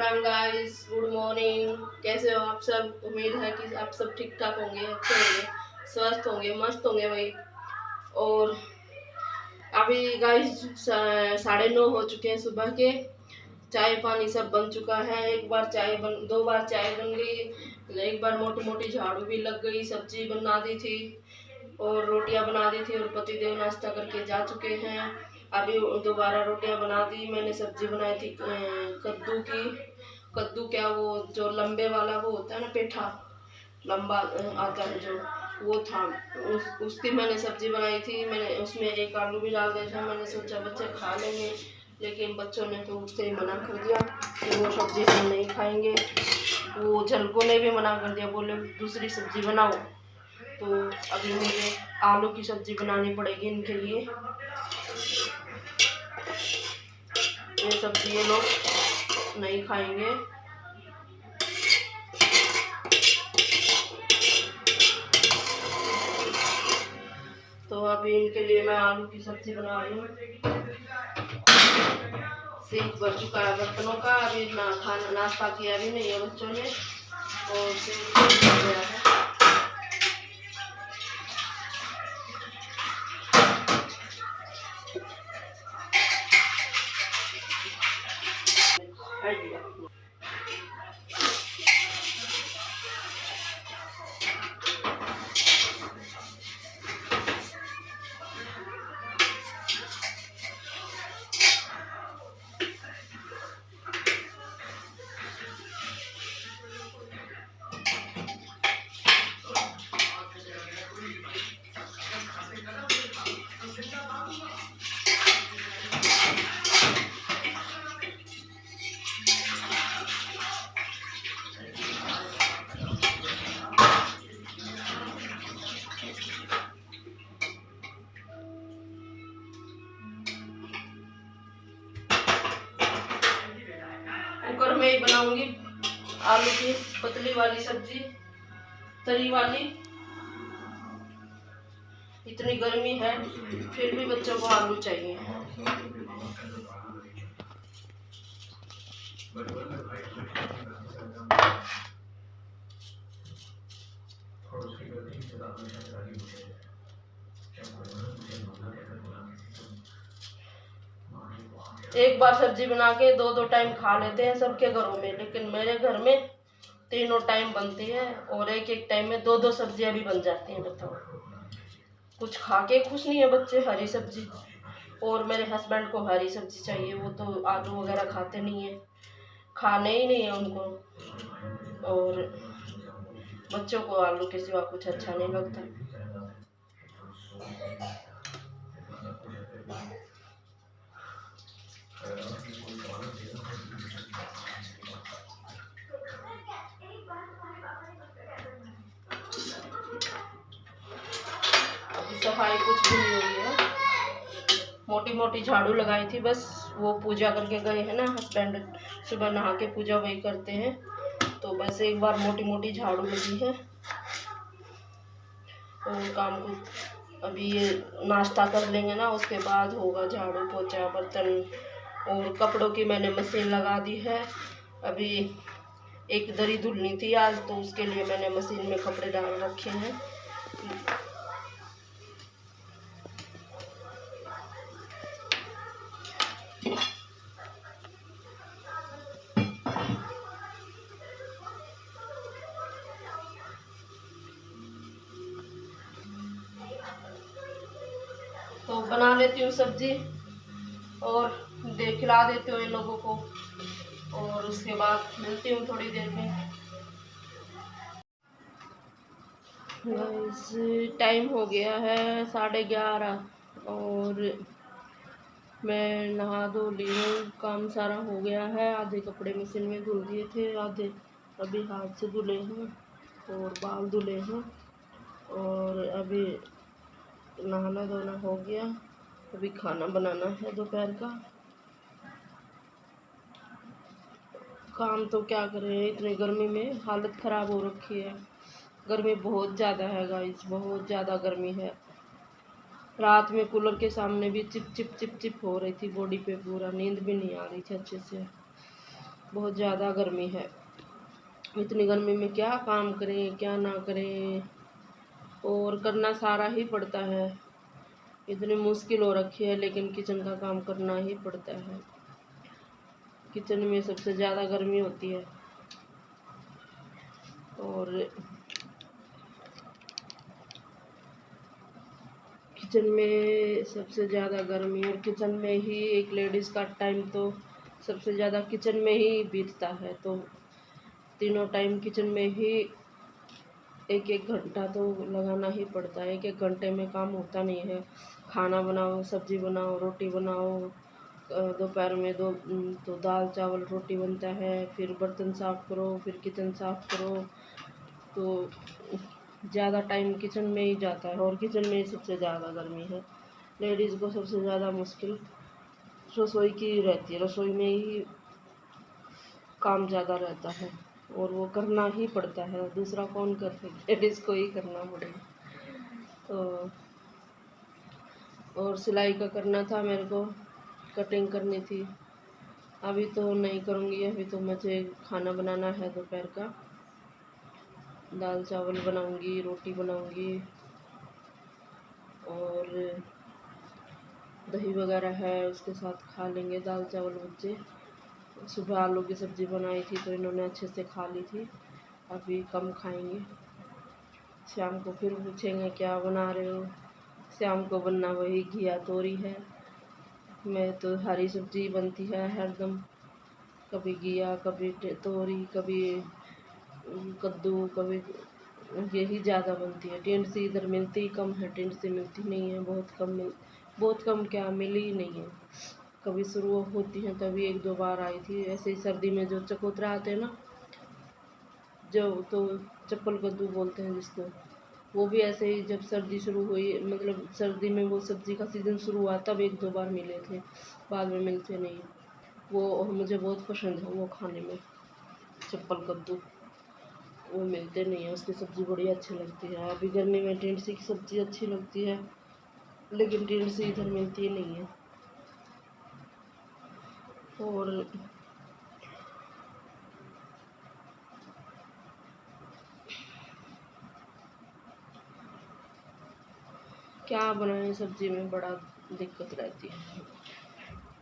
Ram guys, good morning. कैसे हो आप सब? उम्मीद है कि आप सब ठीक ठाक होंगे, अच्छे होंगे, स्वस्थ होंगे, मस्त होंगे भाई। और अभी गाइस 9:30 हो चुके हैं सुबह के। चाय पानी सब बन चुका है। दो बार चाय बन गई, एक बार मोटी मोटी झाड़ू भी लग गई, सब्जी बना दी थी और रोटियां बना दी थी और पतिदेव नाश्ता करके जा चुके हैं। अभी दोबारा रोटियां बना दी। मैंने सब्जी बनाई थी कद्दू की। कद्दू क्या, वो जो लंबे वाला वो होता है ना, पेठा लंबा आता है जो, वो था। उसकी मैंने सब्जी बनाई थी। मैंने उसमें एक आलू भी डाल दिया था। मैंने सोचा बच्चे खा लेंगे, लेकिन बच्चों ने तो उठते ही मना कर दिया कि वो सब्जी हम नहीं खाएंगे। वो झलको ने भी मना कर दिया, बोले दूसरी सब्जी बनाओ। तो अभी मुझे आलू की सब्जी बनानी पड़ेगी इनके लिए। ये सब्जी ये लोग नहीं खाएंगे। तो अभी इनके लिए मैं आलू की सब्जी बना रही हूँ। सिंक भर चुका है बर्तनों का। अभी नाश्ता किया भी नहीं है बच्चों ने और सिंक भर गया है। कुकर में ही बनाऊंगी आलू की पतली वाली सब्जी, तरी वाली। इतनी गर्मी है फिर भी बच्चों को आलू चाहिए। एक बार सब्जी बना के दो दो टाइम खा लेते हैं सबके घरों में, लेकिन मेरे घर में तीनों टाइम बनती है और एक एक टाइम में दो दो सब्जियां भी बन जाती हैं। बताओ, कुछ खा के खुश नहीं है बच्चे हरी सब्जी। और मेरे हस्बैंड को हरी सब्जी चाहिए, वो तो आलू वगैरह खाते नहीं है, खाने ही नहीं है उनको। और बच्चों को आलू के सिवा कुछ अच्छा नहीं लगता। सफाई कुछ भी नहीं हुई है, मोटी मोटी झाड़ू लगाई थी बस। वो पूजा करके गए हैं ना हस्बैंड, सुबह नहा के पूजा वही करते हैं, तो बस एक बार मोटी मोटी झाड़ू लगी है। और काम को अभी ये नाश्ता कर लेंगे ना, उसके बाद होगा झाड़ू पोछा बर्तन। और कपड़ों की मैंने मशीन लगा दी है। अभी एक दरी धुलनी थी आज, तो उसके लिए मैंने मशीन में कपड़े डाल रखे हैं। तो बना लेती हूँ सब्जी और खिला देती हूँ इन लोगों को, और उसके बाद मिलती हूँ थोड़ी देर में। गाइस टाइम हो गया है 11:30 और मैं नहा धो ली हूँ। काम सारा हो गया है। आधे कपड़े मशीन में धुल दिए थे, आधे अभी हाथ से धुले हैं और बाल धुले हैं। और अभी नहाना धोना हो गया। अभी खाना बनाना है दोपहर का। काम तो क्या करें, इतनी गर्मी में हालत ख़राब हो रखी है। गर्मी बहुत ज़्यादा है गाइस, बहुत ज़्यादा गर्मी है। रात में कूलर के सामने भी चिप चिप चिप चिप हो रही थी बॉडी पे, पूरा नींद भी नहीं आ रही थी अच्छे से। बहुत ज़्यादा गर्मी है। इतनी गर्मी में क्या काम करें क्या ना करें, और करना सारा ही पड़ता है। इतनी मुश्किल हो रखी है, लेकिन किचन का काम करना ही पड़ता है। किचन में सबसे ज़्यादा गर्मी होती है, और किचन में सबसे ज़्यादा गर्मी, और किचन में ही एक लेडीज़ का टाइम तो सबसे ज़्यादा किचन में ही बीतता है। तो तीनों टाइम किचन में ही एक एक घंटा तो लगाना ही पड़ता है। एक एक घंटे में काम होता नहीं है। खाना बनाओ, सब्जी बनाओ, रोटी बनाओ, दोपहर में तो दाल चावल रोटी बनता है, फिर बर्तन साफ़ करो, फिर किचन साफ़ करो। तो ज़्यादा टाइम किचन में ही जाता है, और किचन में ही सबसे ज़्यादा गर्मी है। लेडीज़ को सबसे ज़्यादा मुश्किल रसोई की रहती है। रसोई में ही काम ज़्यादा रहता है, और वो करना ही पड़ता है। दूसरा कौन करे, लेडीज़ को ही करना पड़ेगा। तो और सिलाई का करना था मेरे को, कटिंग करनी थी। अभी तो नहीं करूँगी, अभी तो मुझे खाना बनाना है दोपहर का। दाल चावल बनाऊँगी, रोटी बनाऊँगी, और दही वगैरह है उसके साथ खा लेंगे दाल चावल बच्चे। सुबह आलू की सब्ज़ी बनाई थी तो इन्होंने अच्छे से खा ली थी, अभी कम खाएंगे। शाम को फिर पूछेंगे क्या बना रहे हो। शाम को बनना वही घिया तोरी है। मैं तो हरी सब्जी बनती है हरदम, कभी घिया, कभी तोरी, कभी कद्दू, कभी यही ज़्यादा बनती है। टिंडसी इधर मिलती कम है, टिंडसी मिलती नहीं है, बहुत कम क्या मिली ही नहीं है। कभी शुरू होती हैं तभी एक दो बार आई थी। ऐसे ही सर्दी में जो चकोतरा आते हैं ना, जो तो चप्पल कद्दू बोलते हैं जिसको, वो भी ऐसे ही जब सर्दी शुरू हुई, मतलब सर्दी में वो सब्ज़ी का सीज़न शुरू हुआ तब एक दो बार मिले थे, बाद में मिलते नहीं। वो मुझे बहुत पसंद है वो खाने में, चप्पल कद्दू। वो मिलते नहीं है, उसकी सब्ज़ी बड़ी अच्छी लगती है। अभी गर्मी में टिंडसी की सब्ज़ी अच्छी लगती है, लेकिन टिंडसी इधर मिलती नहीं है। और क्या बनाएं, सब्ज़ी में बड़ा दिक्कत रहती है।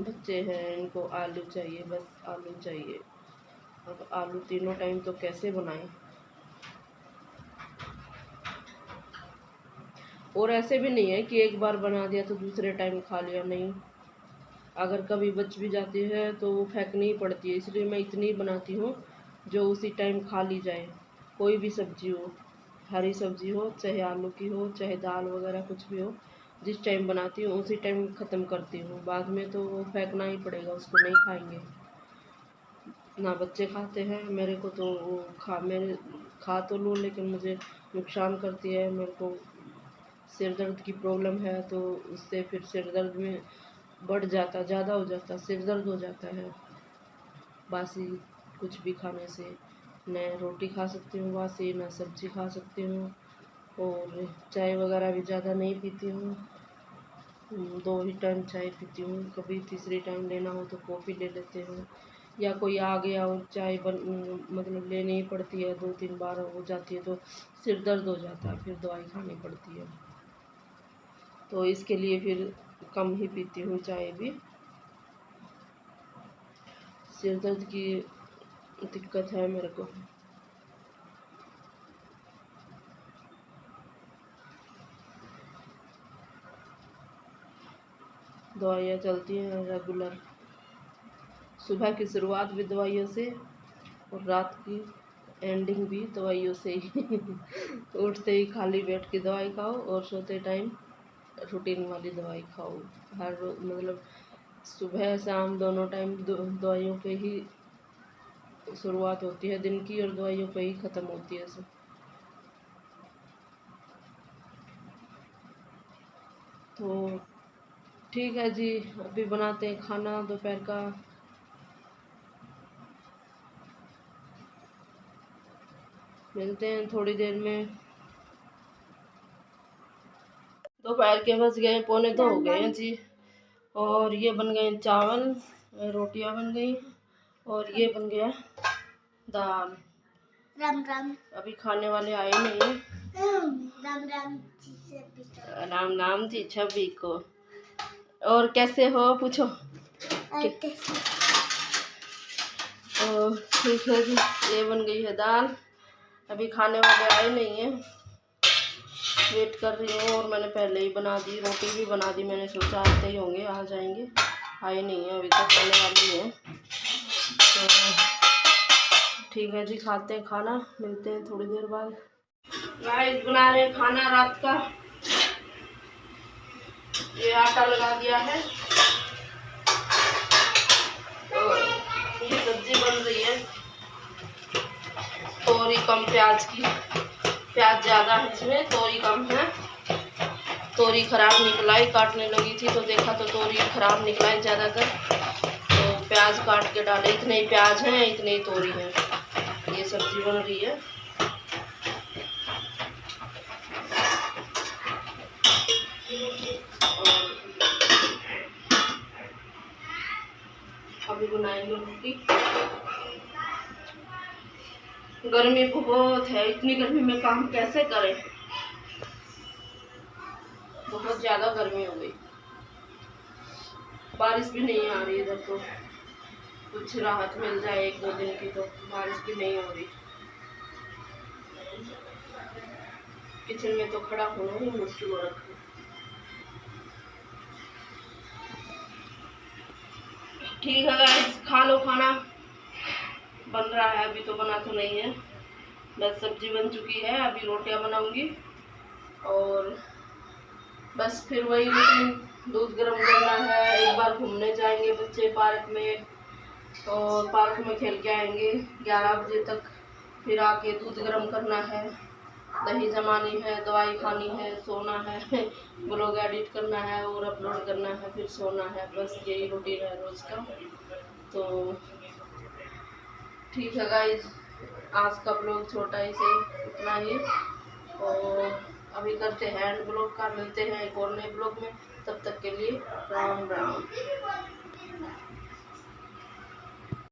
बच्चे हैं, इनको आलू चाहिए, बस आलू चाहिए। अब आलू तीनों टाइम तो कैसे बनाएं। और ऐसे भी नहीं है कि एक बार बना दिया तो दूसरे टाइम खा लिया, नहीं। अगर कभी बच भी जाती है तो वो फेंकनी ही पड़ती है। इसलिए मैं इतनी बनाती हूँ जो उसी टाइम खा ली जाए। कोई भी सब्ज़ी हो, हरी सब्ज़ी हो, चाहे आलू की हो, चाहे दाल वगैरह कुछ भी हो, जिस टाइम बनाती हूँ उसी टाइम ख़त्म करती हूँ। बाद में तो वो फेंकना ही पड़ेगा, उसको नहीं खाएंगे। ना बच्चे खाते हैं, मेरे को तो वो मेरे खा तो लूँ, लेकिन मुझे नुकसान करती है। मेरे को सिर दर्द की प्रॉब्लम है, तो उससे फिर सिर दर्द में बढ़ जाता, ज़्यादा हो जाता, सिर दर्द हो जाता है बासी कुछ भी खाने से। न रोटी खा सकती हूँ बासी, ना सब्ज़ी खा सकती हूँ, और चाय वगैरह भी ज़्यादा नहीं पीती हूँ। 2 ही टाइम चाय पीती हूँ, कभी तीसरी टाइम लेना हो तो कॉफ़ी ले लेते हैं, या कोई आ गया और चाय मतलब लेनी ही पड़ती है, 2-3 बार हो जाती है तो सिर दर्द हो जाता है, फिर दवाई खानी पड़ती है। तो इसके लिए फिर कम ही पीती हूँ चाय भी। सिर दर्द की दिक्कत है मेरे को। दवाइयाँ चलती हैं रेगुलर, सुबह की शुरुआत भी दवाइयों से, और रात की एंडिंग भी दवाइयों से ही। उठते ही खाली पेट की दवाई खाओ, और सोते टाइम रूटीन वाली दवाई खाओ। हर रोज मतलब सुबह शाम दोनों टाइम दवाइयों पे ही शुरुआत होती है दिन की, और दवाइयों पे ही ख़त्म होती है सब। तो ठीक है जी, अभी बनाते हैं खाना दोपहर का। मिलते हैं थोड़ी देर में। दोपहर के बज गए 1:45 हो गए हैं जी। और ये बन गए चावल, रोटियां बन गई, और ये बन गया दाल। राम राम। अभी खाने वाले आए नहीं है। राम राम राम राम जी छवि को। और कैसे हो पूछो। और ठीक है जी, ये बन गई है दाल। अभी खाने वाले आए नहीं है, वेट कर रही हूँ। और मैंने पहले ही बना दी, रोटी भी बना दी। मैंने सोचा आते ही होंगे, आ जाएंगे, आए नहीं है अभी तक, आने वाले ही हैं। तो ठीक है जी, खाते हैं खाना, मिलते हैं थोड़ी देर बाद। गाइस बना रहे हैं खाना रात का। ये आटा लगा दिया है और ये सब्जी बन रही है। तोरी कम प्याज की, प्याज ज़्यादा है इसमें, तोरी कम है। तोरी खराब निकला ही, काटने लगी थी तो देखा तो तोरी खराब निकला है ज़्यादातर, तो प्याज काट के डाले। इतने ही प्याज हैं, इतनी ही तोरी है। ये सब्जी बन रही है। अभी बनाएंगे रोटी। गर्मी बहुत है, इतनी गर्मी में काम कैसे करें, बहुत ज़्यादा गर्मी हो गई। बारिश भी नहीं आ रही इधर, तो कुछ राहत मिल जाए एक दो दिन की, तो बारिश भी नहीं हो रही। किचन में तो खड़ा होना ही मुश्किल हो रखा है। ठीक है गाइस, खा लो खाना। बन रहा है, अभी तो बना तो नहीं है, बस सब्जी बन चुकी है। अभी रोटियां बनाऊंगी और बस फिर वही रूटीन, दूध गर्म करना है। एक बार घूमने जाएंगे बच्चे पार्क में, और पार्क में खेल के आएंगे 11 बजे तक। फिर आके दूध गर्म करना है, दही जमानी है, दवाई खानी है, सोना है, ब्लॉग एडिट करना है और अपलोड करना है, फिर सोना है। बस यही रूटीन है रोज़ का। तो ठीक है गाइज, आज का ब्लॉग छोटा ही से इतना ही। और अभी करते हैं एंड ब्लॉग का, मिलते हैं एक और नए ब्लॉग में। तब तक के लिए राम राम।